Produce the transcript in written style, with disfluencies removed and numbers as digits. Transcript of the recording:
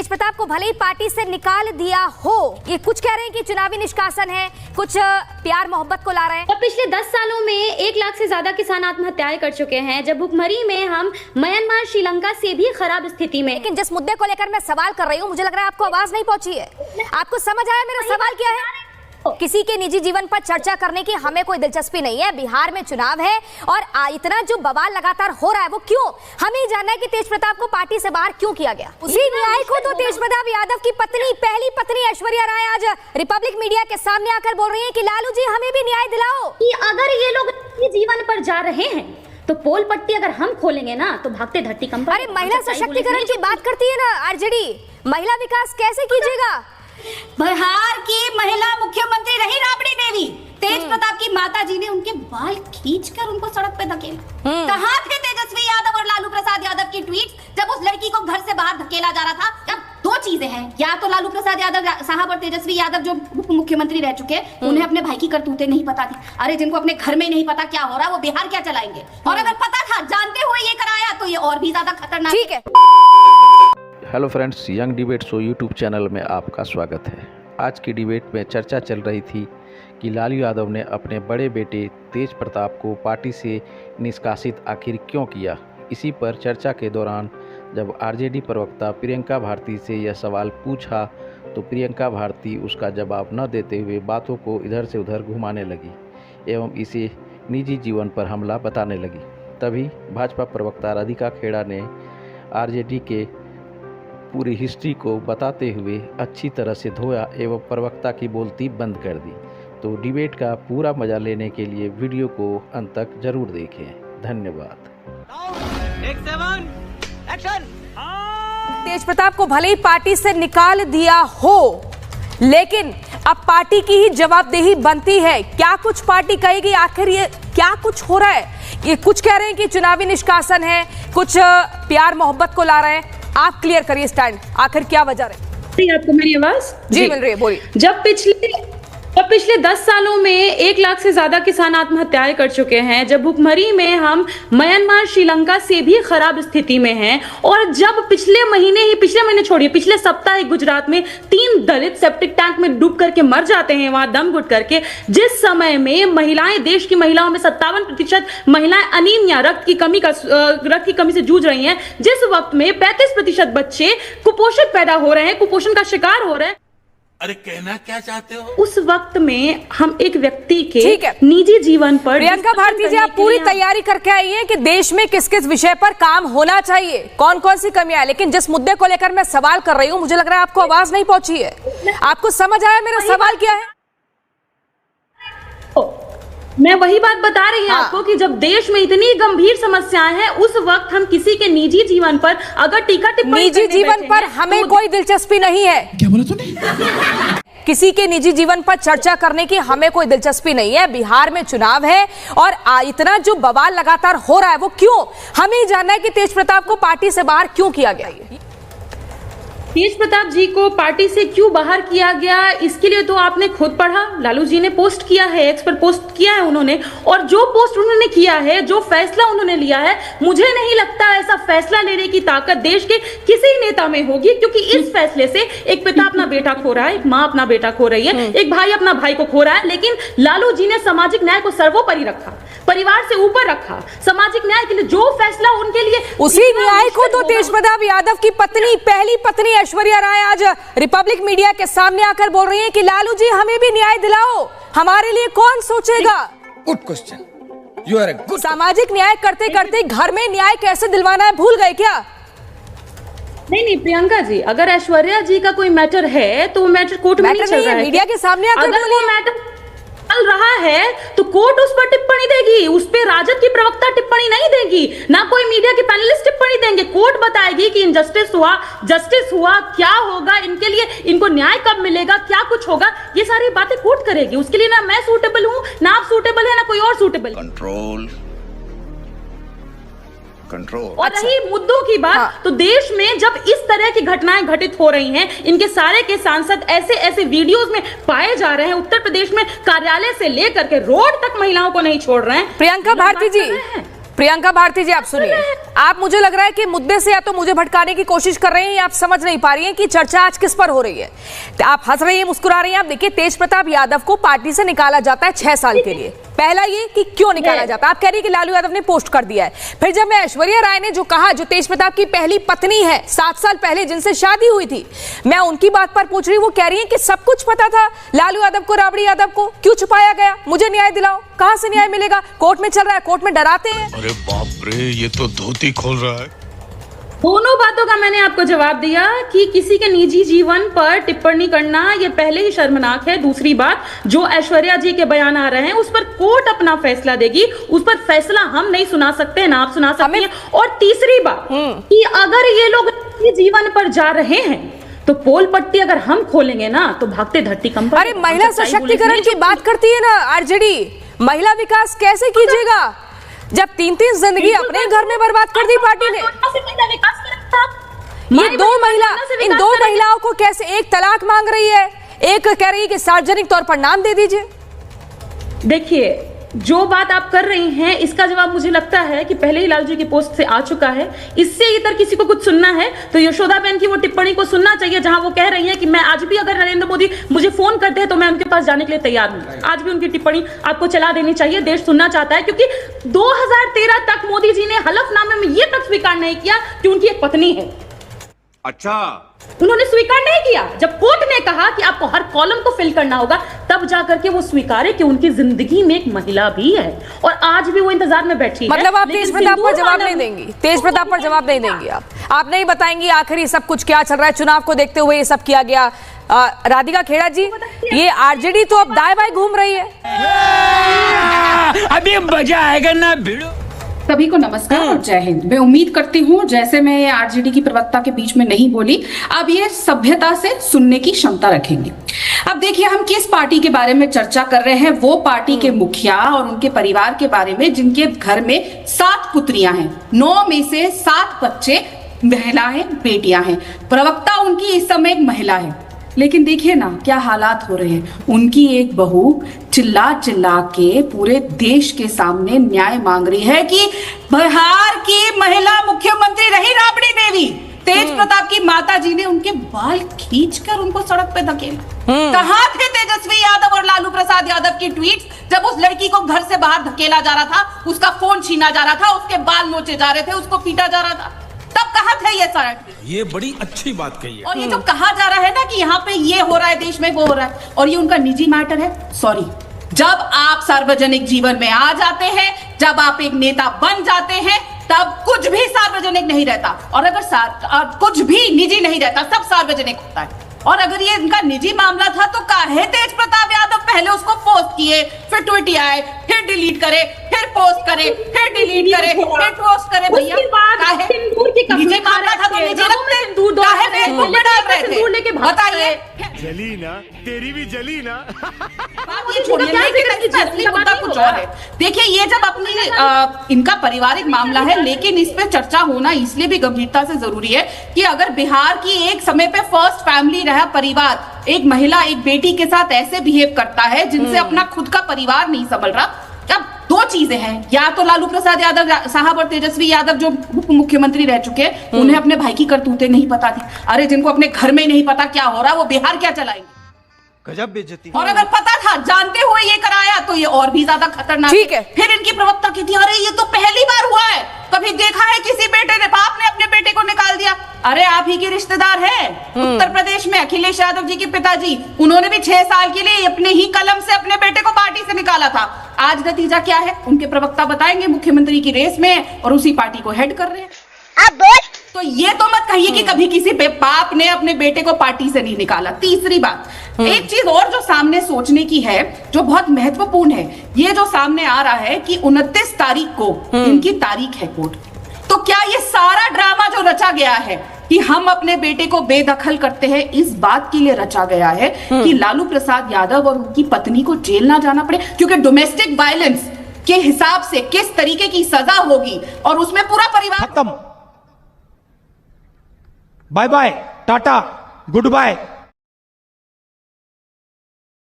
तेज प्रताप को भले ही पार्टी से निकाल दिया हो, ये कुछ कह रहे हैं कि चुनावी निष्कासन है, कुछ प्यार मोहब्बत को ला रहे हैं। और पिछले 10 सालों में 1 लाख से ज्यादा किसान आत्महत्याएं कर चुके हैं, जब भुखमरी में हम म्यांमार श्रीलंका से भी खराब स्थिति में। लेकिन जिस मुद्दे को लेकर मैं सवाल कर रही हूँ, मुझे लग रहा है आपको आवाज नहीं पहुंची है। आपको समझ आया मेरा सवाल क्या है? किसी के निजी जीवन पर चर्चा करने की हमें कोई दिलचस्पी नहीं है। बिहार में चुनाव है और इतना जो बवाल लगातार हो रहा है वो क्यों? हमें जानना है कि तेज प्रताप को पार्टी से बाहर क्यों किया गया। उसी न्याय को तो तेज प्रताप यादव की पत्नी, पहली पत्नी ऐश्वर्या राय आज रिपब्लिक मीडिया के सामने आकर बोल रही है कि लालू जी हमें भी न्याय दिलाओ। कि अगर ये लोग जीवन पर जा रहे हैं तो पोल पट्टी अगर हम खोलेंगे ना तो भागते धरती कंपन। अरे महिला सशक्तिकरण की बात करती है ना आरजेडी, महिला विकास कैसे कीजिएगा? बिहार की महिला मुख्यमंत्री रही राबड़ी देवी, तेज प्रताप की माता जी ने उनके बाल खींचकर उनको सड़क पे धकेला। कहाँ थे तेजस्वी यादव और लालू प्रसाद यादव की ट्वीट जब उस लड़की को घर से बाहर धकेला जा रहा था? अब दो चीजें हैं, या तो लालू प्रसाद यादव साहब और तेजस्वी यादव जो उप मुख्यमंत्री रह चुके, उन्हें अपने भाई की करतूतें नहीं पता थी। अरे जिनको अपने घर में नहीं पता क्या हो रहा है वो बिहार क्या चलाएंगे? और अगर पता था, जानते हुए ये कराया तो ये और भी ज्यादा खतरनाक। ठीक है। Hello friends, young debate show YouTube channel में आपका स्वागत है। आज की डिबेट में चर्चा चल रही थी कि लालू यादव ने अपने बड़े बेटे तेज प्रताप को पार्टी से निष्कासित आखिर क्यों किया। इसी पर चर्चा के दौरान जब आरजेडी प्रवक्ता प्रियंका भारती से यह सवाल पूछा तो प्रियंका भारती उसका जवाब न देते हुए बातों को इधर से उधर घुमाने लगी एवं इसे निजी जीवन पर हमला बताने लगी। तभी भाजपा प्रवक्ता राधिका खेड़ा ने आरजेडी के पूरी हिस्ट्री को बताते हुए अच्छी तरह से धोया एवं प्रवक्ता की बोलती बंद कर दी। तो डिबेट का पूरा मजा लेने के लिए वीडियो को अंत तक जरूर देखें। धन्यवाद। तेज प्रताप को भले ही पार्टी से निकाल दिया हो, लेकिन अब पार्टी की ही जवाबदेही बनती है। क्या कुछ पार्टी कहेगी? आखिर ये क्या कुछ हो रहा है? ये कुछ कह रहे हैं कि चुनावी निष्कासन है, कुछ प्यार मोहब्बत को ला रहे हैं। आप क्लियर करिए स्टैंड, आखिर क्या वजह रही? आपको मेरी आवाज जी मिल रही है, बोलिए। जब पिछले 10 सालों में 1 लाख से ज्यादा किसान आत्महत्याएं कर चुके हैं, जब भुखमरी में हम म्यांमार श्रीलंका से भी खराब स्थिति में हैं, और जब पिछले महीने छोड़िए, पिछले सप्ताह गुजरात में 3 दलित सेप्टिक टैंक में डूब करके मर जाते हैं वहां दम घुट करके, जिस समय में महिलाएं, देश की महिलाओं में 57% महिलाएं अनीमिया, रक्त की कमी से जूझ रही हैं, जिस वक्त में 35% बच्चे कुपोषित पैदा हो रहे हैं, कुपोषण का शिकार हो रहे हैं। अरे कहना क्या चाहते हो? उस वक्त में हम एक व्यक्ति के निजी जीवन पर। प्रियंका भारती जी, आप पूरी तैयारी करके आई हैं कि देश में किस किस विषय पर काम होना चाहिए, कौन कौन सी कमियां है, लेकिन जिस मुद्दे को लेकर मैं सवाल कर रही हूं, मुझे लग रहा है आपको आवाज नहीं पहुंची है। आपको समझ आया मेरा सवाल क्या है? मैं वही बात बता रही हूँ आपको कि जब देश में इतनी गंभीर समस्याएं हैं, उस वक्त हम किसी के निजी जीवन पर अगर टीका टिप्पणी, निजी जीवन पर हमें कोई दिलचस्पी नहीं है। क्या बोला तूने? किसी के निजी जीवन पर चर्चा करने की हमें कोई दिलचस्पी नहीं है। बिहार में चुनाव है और इतना जो बवाल लगातार हो रहा है वो क्यों? हमें जानना है कि तेज प्रताप को पार्टी से बाहर क्यों किया गया। तेज प्रताप जी को पार्टी से क्यों बाहर किया गया, इसके लिए तो आपने खुद पढ़ा। लालू जी ने पोस्ट किया है, एक्स पर पोस्ट किया है उन्होंने, और जो पोस्ट उन्होंने किया है, जो फैसला उन्होंने लिया है, मुझे नहीं लगता ऐसा फैसला लेने की ताकत देश के किसी नेता में होगी, क्योंकि इस फैसले से एक पिता अपना बेटा खो रहा है, एक माँ अपना बेटा खो रही है, एक भाई अपना भाई को खो रहा है। लेकिन लालू जी ने सामाजिक न्याय को सर्वोपरि रखा, परिवार से ऊपर रखा। सामाजिक न्याय के लिए जो फैसला उनके लिए, उसी न्याय को तो तेज प्रताप यादव की पत्नी, पहली पत्नी ऐश्वर्या राय आज रिपब्लिक मीडिया के सामने आकर बोल रही हैं कि लालू जी हमें भी न्याय दिलाओ, हमारे लिए कौन सोचेगा। Good question, you are a good. सामाजिक न्याय करते करते घर में न्याय कैसे दिलवाना है भूल गए क्या? नहीं प्रियंका जी, अगर ऐश्वर्या जी का कोई मैटर है तो वो मैटर कोर्ट में नहीं चल रहा है। मीडिया के सामने आकर अगर वो मैटर चल रहा है तो कोर्ट उस पर टिप्पणी देगी, उस पर राजद की प्रवक्ता टिप्पणी नहीं देगी, ना कोई मीडिया के पैनलिस्ट टिप्पणी देंगे। कोर्ट बताएगी कि इनजस्टिस हुआ, जस्टिस हुआ, क्या होगा इनके लिए, इनको न्याय कब मिलेगा, क्या कुछ होगा, ये सारी बातें कोर्ट करेगी। उसके लिए ना मैं सूटेबल हूं, ना आप सूटेबल है, ना कोई और सूटेबल। कंट्रोल। और रही मुद्दों की बात, तो देश में जब इस तरह की घटनाएं घटित हो रही हैं, इनके सारे के सांसद ऐसे वीडियोस में पाए जा रहे हैं। उत्तर प्रदेश में कार्यालय से लेकर के रोड तक महिलाओं को नहीं छोड़ रहे हैं। प्रियंका भारती जी, आप सुनिए। आप, मुझे लग रहा है कि मुद्दे से या तो मुझे भटकाने की कोशिश कर रहे हैं या आप समझ नहीं पा रही हैं कि चर्चा आज किस पर हो रही है। तो आप हंस रही हैं, मुस्कुरा रही हैं। आप देखिए, तेज प्रताप यादव को पार्टी से निकाला जाता है 6 साल के लिए। पहला ये कि क्यों निकाला जाता है, आप कह रही है कि लालू यादव ने पोस्ट कर दिया है। फिर जब मैं ऐश्वर्या राय ने जो कहा, जो तेज प्रताप की पहली पत्नी है 7 साल पहले जिनसे शादी हुई थी, मैं उनकी बात पर पूछ रही हूँ, वो कह रही है कि सब कुछ पता था लालू यादव को, राबड़ी यादव को, क्यों छुपाया गया, मुझे न्याय दिलाओ। कहां से न्याय मिलेगा, कोर्ट में चल रहा है, कोर्ट में डराते हैं। अरे बाप रे, ये तो धोती खोल रहा है। दोनों बातों का मैंने आपको जवाब दिया कि किसी के निजी जीवन पर टिप्पणी करना ये पहले ही शर्मनाक है। दूसरी बात, जो ऐश्वर्या जी के बयान आ रहे हैं उस पर कोर्ट अपना फैसला देगी, उस पर फैसला हम नहीं सुना सकते, ना आप सुना सकते हैं। और तीसरी बात कि अगर ये लोग जीवन पर जा रहे हैं तो पोल पट्टी अगर हम खोलेंगे ना तो भागते धरती कंपन। अरे महिला सशक्तिकरण की बात करती है ना आरजेडी, महिला विकास कैसे कीजिएगा जब 3-3 जिंदगी अपने घर में बर्बाद कर दी पार्टी ने। ये इन दो महिलाओं को कैसे, एक तलाक मांग रही है, एक कह रही है कि सार्वजनिक तौर पर नाम दे दीजिए। देखिए, जो बात आप कर रही हैं इसका जवाब मुझे लगता है कि पहले ही लालू जी की पोस्ट से आ चुका है। इससे इधर किसी को कुछ सुनना है तो यशोदा बहन की वो टिप्पणी को सुनना चाहिए, जहां वो कह रही हैं कि मैं आज भी अगर नरेंद्र मोदी मुझे फोन करते हैं तो मैं उनके पास जाने के लिए तैयार हूं। आज भी उनकी टिप्पणी आपको चला देनी चाहिए, देश सुनना चाहता है। क्योंकि 2013 तक मोदी जी ने हलफनामे में यह तक स्वीकार नहीं किया कि उनकी एक पत्नी है। अच्छा, उन्होंने स्वीकार नहीं किया। जब कोर्ट ने कहा कि आपको हर कॉलम को फिल करना होगा, तब जाकर के वो स्वीकारे कि उनकी जिंदगी में एक महिला भी है, और आज भी वो इंतजार में बैठी है। मतलब आप तेज प्रताप पर जवाब नहीं देंगी, तेज प्रताप पर जवाब नहीं देंगी आप नहीं बताएंगी आखिर ये सब कुछ क्या चल रहा है, चुनाव को देखते हुए ये सब किया गया। राधिका खेड़ा जी, ये आरजेडी तो अब दाएं बाएं घूम रही है। अभी मजा आएगा ना भिड़ो। सभी को नमस्कार और जय हिंद। मैं उम्मीद करती हूँ जैसे मैं आरजेडी की प्रवक्ता के बीच में नहीं बोली, अब ये सभ्यता से सुनने की क्षमता रखेंगे। अब देखिए, हम किस पार्टी के बारे में चर्चा कर रहे हैं, वो पार्टी के मुखिया और उनके परिवार के बारे में जिनके घर में 7 पुत्रियां हैं, 9 में से 7 बच्चे महिलाएं, बेटियां हैं। प्रवक्ता उनकी इस समय एक महिला है, लेकिन देखिए ना क्या हालात हो रहे हैं। उनकी एक बहू चिल्ला चिल्ला के पूरे देश के सामने न्याय मांग रही है कि बिहार की महिला मुख्यमंत्री रही राबड़ी देवी, तेज प्रताप की माता जी ने उनके बाल खींचकर उनको सड़क पे धकेला। कहां थे तेजस्वी यादव और लालू प्रसाद यादव की ट्वीट्स जब उस लड़की को घर से बाहर धकेला जा रहा था, उसका फोन छीना जा रहा था, उसके बाल नोचे जा रहे थे, उसको पीटा जा रहा था, तब कहां थे ये सारा? ये बड़ी अच्छी बात कही है। और ये जो कहा जा रहा है ना कि यहाँ पे ये हो रहा है, देश में वो हो रहा है, और ये उनका निजी मैटर है। सॉरी, जब आप सार्वजनिक जीवन में आ जाते हैं, जब आप एक नेता बन जाते हैं, तब कुछ भी सार्वजनिक नहीं रहता, और अगर कुछ भी निजी नहीं रहता, सब सार्वजनिक होता है। और अगर ये इनका निजी मामला था तो काहे तेज प्रताप यादव पहले उसको पोस्ट किए, फिर ट्वीट आए, फिर डिलीट करे, फिर पोस्ट करे, फिर डिलीट करे, फिर पोस्ट करे? भैया निजी मामला था तो निजी रखते, काहे फेसबुक पे डाल रहे थे? बताइए। जली ना, तेरी भी जली ना। ये छोड़िए, लेकिन असली मुद्दा कुछ और है। देखिए, ये जब अपनी इनका पारिवारिक मामला है, लेकिन इस पे चर्चा होना इसलिए भी गंभीरता से जरूरी है कि अगर बिहार की एक समय पे फर्स्ट फैमिली रहा परिवार, एक महिला एक बेटी के साथ ऐसे बिहेव करता है जिनसे अपना खुद का परिवार नहीं संभल रहा। अब 2 चीजें हैं, या तो लालू प्रसाद यादव साहब और तेजस्वी यादव जो उप मुख्यमंत्री रह चुके हैं, उन्हें अपने भाई की करतूतें नहीं पता थी। अरे जिनको अपने घर में नहीं पता क्या हो रहा है, वो बिहार क्या चलाएंगे? गजब बेइज्जती। और अगर पता था, जानते हुए ये कराया, तो ये और भी ज्यादा खतरनाक। ठीक है। फिर इनकी प्रवक्ता कहती है, अरे ये तो पहली बार हुआ है, कभी देखा है किसी बेटे ने, बाप ने अपने बेटे को निकाल दिया? अरे आप ही के रिश्तेदार हैं उत्तर प्रदेश में, अखिलेश यादव जी के पिताजी, उन्होंने भी 6 साल के लिए अपने ही कलम से अपने बेटे को पार्टी से निकाला था। आज नतीजा क्या है, उनके प्रवक्ता बताएंगे, मुख्यमंत्री की रेस में और उसी पार्टी को हेड कर रहे हैं। तो ये तो मत कहिए कि कभी किसी बाप ने अपने बेटे को पार्टी से नहीं निकाला। तीसरी बात, एक चीज और जो सामने सोचने की है, जो बहुत महत्वपूर्ण है, ये जो सामने आ रहा है कि 29 तारीख को इनकी तारीख है कोर्ट। तो क्या ये सारा ड्रामा जो रचा गया है कि हम अपने बेटे को बेदखल करते हैं, इस बात के लिए रचा गया है कि लालू प्रसाद यादव और उनकी पत्नी को जेल ना जाना पड़े? क्योंकि डोमेस्टिक वायलेंस के हिसाब से किस तरीके की सजा होगी, और उसमें पूरा परिवार खत्म। Bye bye, tata, good bye.